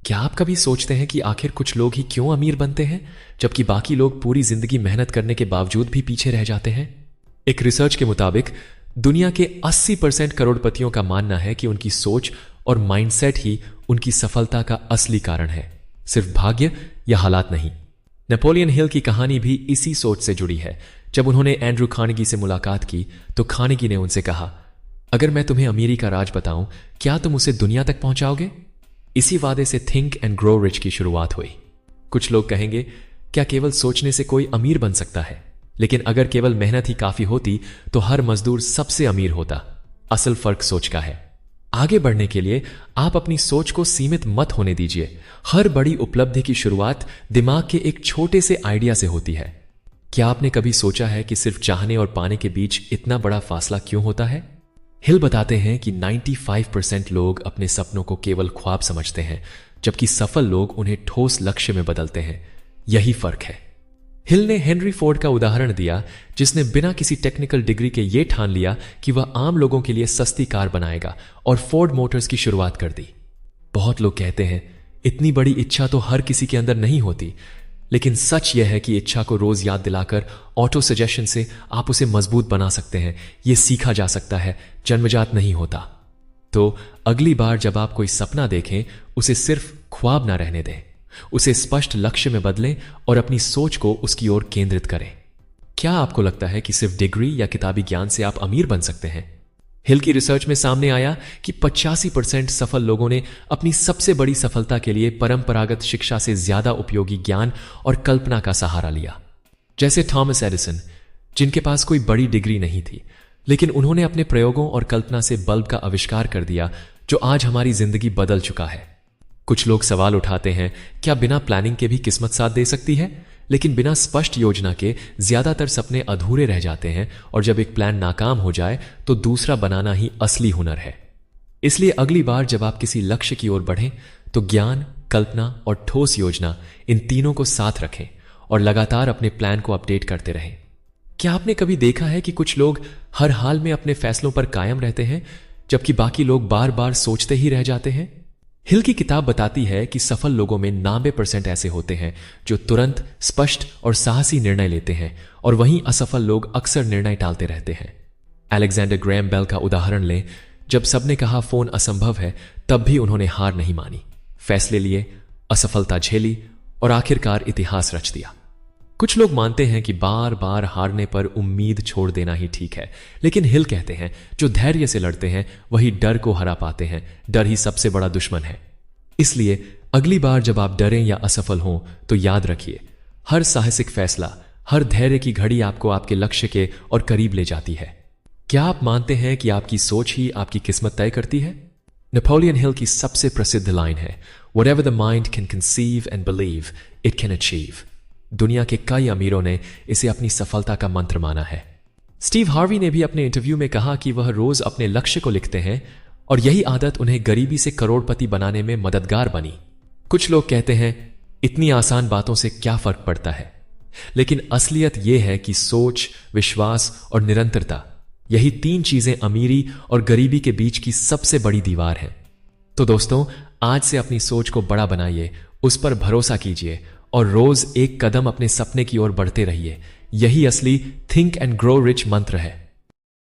क्या आप कभी सोचते हैं कि आखिर कुछ लोग ही क्यों अमीर बनते हैं जबकि बाकी लोग पूरी जिंदगी मेहनत करने के बावजूद भी पीछे रह जाते हैं? एक रिसर्च के मुताबिक दुनिया के 80% करोड़पतियों का मानना है कि उनकी सोच और माइंडसेट ही उनकी सफलता का असली कारण है, सिर्फ भाग्य या हालात नहीं। नेपोलियन हिल की कहानी भी इसी सोच से जुड़ी है। जब उन्होंने एंड्रू कार्नेगी से मुलाकात की तो कार्नेगी ने उनसे कहा, अगर मैं तुम्हें अमीरी का राज बताऊं, क्या तुम उसे दुनिया तक पहुंचाओगे? इसी वादे से थिंक एंड ग्रो रिच की शुरुआत हुई। कुछ लोग कहेंगे, क्या केवल सोचने से कोई अमीर बन सकता है? लेकिन अगर केवल मेहनत ही काफी होती तो हर मजदूर सबसे अमीर होता। असल फर्क सोच का है। आगे बढ़ने के लिए आप अपनी सोच को सीमित मत होने दीजिए। हर बड़ी उपलब्धि की शुरुआत दिमाग के एक छोटे से आइडिया से होती है। क्या आपने कभी सोचा है कि सिर्फ चाहने और पाने के बीच इतना बड़ा फासला क्यों होता है? हिल बताते हैं कि 95% लोग अपने सपनों को केवल ख्वाब समझते हैं, जबकि सफल लोग उन्हें ठोस लक्ष्य में बदलते हैं। यही फर्क है। हिल ने हेनरी फोर्ड का उदाहरण दिया, जिसने बिना किसी टेक्निकल डिग्री के यह ठान लिया कि वह आम लोगों के लिए सस्ती कार बनाएगा और फोर्ड मोटर्स की शुरुआत कर दी। बहुत लोग कहते हैं, इतनी बड़ी इच्छा तो हर किसी के अंदर नहीं होती, लेकिन सच यह है कि इच्छा को रोज याद दिलाकर ऑटो सजेशन से आप उसे मजबूत बना सकते हैं। यह सीखा जा सकता है, जन्मजात नहीं होता। तो अगली बार जब आप कोई सपना देखें, उसे सिर्फ ख्वाब ना रहने दें, उसे स्पष्ट लक्ष्य में बदलें और अपनी सोच को उसकी ओर केंद्रित करें। क्या आपको लगता है कि सिर्फ डिग्री या किताबी ज्ञान से आप अमीर बन सकते हैं? हिल की रिसर्च में सामने आया कि 85% सफल लोगों ने अपनी सबसे बड़ी सफलता के लिए परंपरागत शिक्षा से ज्यादा उपयोगी ज्ञान और कल्पना का सहारा लिया। जैसे थॉमस एडिसन, जिनके पास कोई बड़ी डिग्री नहीं थी, लेकिन उन्होंने अपने प्रयोगों और कल्पना से बल्ब का आविष्कार कर दिया, जो आज हमारी जिंदगी बदल चुका है। कुछ लोग सवाल उठाते हैं, क्या बिना प्लानिंग के भी किस्मत साथ दे सकती है? लेकिन बिना स्पष्ट योजना के ज्यादातर सपने अधूरे रह जाते हैं, और जब एक प्लान नाकाम हो जाए तो दूसरा बनाना ही असली हुनर है। इसलिए अगली बार जब आप किसी लक्ष्य की ओर बढ़ें तो ज्ञान, कल्पना और ठोस योजना, इन तीनों को साथ रखें और लगातार अपने प्लान को अपडेट करते रहें। क्या आपने कभी देखा है कि कुछ लोग हर हाल में अपने फैसलों पर कायम रहते हैं, जबकि बाकी लोग बार बार सोचते ही रह जाते हैं? हिल की किताब बताती है कि सफल लोगों में 90% ऐसे होते हैं जो तुरंत, स्पष्ट और साहसी निर्णय लेते हैं, और वहीं असफल लोग अक्सर निर्णय टालते रहते हैं। अलेक्जेंडर ग्रैहम बेल का उदाहरण लें। जब सबने कहा फोन असंभव है, तब भी उन्होंने हार नहीं मानी, फैसले लिए, असफलता झेली और आखिरकार इतिहास रच दिया। कुछ लोग मानते हैं कि बार बार हारने पर उम्मीद छोड़ देना ही ठीक है, लेकिन हिल कहते हैं, जो धैर्य से लड़ते हैं वही डर को हरा पाते हैं। डर ही सबसे बड़ा दुश्मन है। इसलिए अगली बार जब आप डरें या असफल हों तो याद रखिए, हर साहसिक फैसला, हर धैर्य की घड़ी आपको आपके लक्ष्य के और करीब ले जाती है। क्या आप मानते हैं कि आपकी सोच ही आपकी किस्मत तय करती है? नेपोलियन हिल की सबसे प्रसिद्ध लाइन है, Whatever the mind can conceive and believe, it can achieve। दुनिया के कई अमीरों ने इसे अपनी सफलता का मंत्र माना है। स्टीव हार्वी ने भी अपने इंटरव्यू में कहा कि वह रोज अपने लक्ष्य को लिखते हैं और यही आदत उन्हें गरीबी से करोड़पति बनाने में मददगार बनी। कुछ लोग कहते हैं, इतनी आसान बातों से क्या फर्क पड़ता है? लेकिन असलियत यह है कि सोच, विश्वास और निरंतरता, यही तीन चीजें अमीरी और गरीबी के बीच की सबसे बड़ी दीवार है। तो दोस्तों, आज से अपनी सोच को बड़ा बनाइए, उस पर भरोसा कीजिए और रोज एक कदम अपने सपने की ओर बढ़ते रहिए। यही असली थिंक एंड ग्रो रिच मंत्र है।